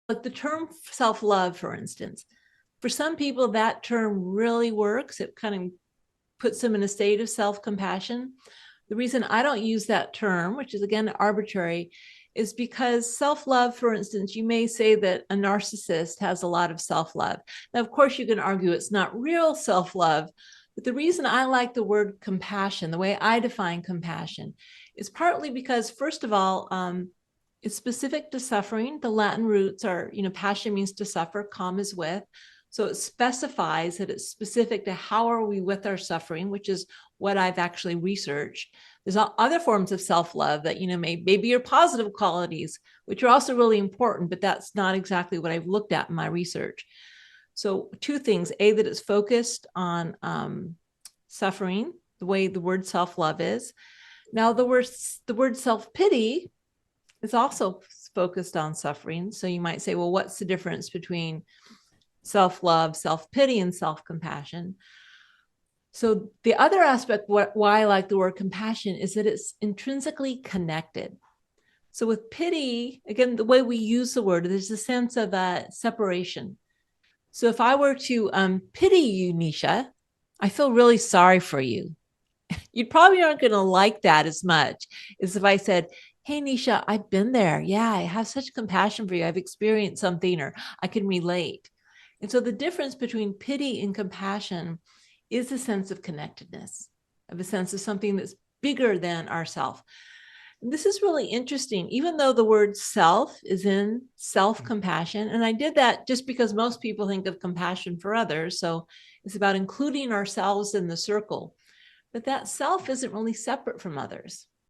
Like the term self-love, for instance, for some people, that term really works. It kind of puts them in a state of self-compassion. The reason I don't use that term, which is again arbitrary, is because self-love, for instance, you may say that a narcissist has a lot of self-love. Now, of course, you can argue it's not real self-love, but the reason I like the word compassion, the way I define compassion, is partly because, first of all, it's specific to suffering. The Latin roots are, passion means to suffer, calm is with. So it specifies that it's specific to how are we with our suffering, which is what I've actually researched. There's other forms of self-love that, maybe your positive qualities, which are also really important, but that's not exactly what I've looked at in my research. So two things: A, that it's focused on suffering, the way the word self-love is. Now, the word self-pity is also focused on suffering. So you might say, well, what's the difference between self-love, self-pity, and self-compassion? So the other aspect, why I like the word compassion, is that it's intrinsically connected. So with pity, again, the way we use the word, there's a sense of separation. So if I were to pity you, Nisha, I feel really sorry for you. You probably aren't going to like that as much as if I said, hey, Nisha, I've been there. Yeah, I have such compassion for you. I've experienced something, or I can relate. And so the difference between pity and compassion is a sense of connectedness, of a sense of something that's bigger than ourself. This is really interesting, even though the word self is in self-compassion. And I did that just because most people think of compassion for others. So it's about including ourselves in the circle. But that self isn't really separate from others.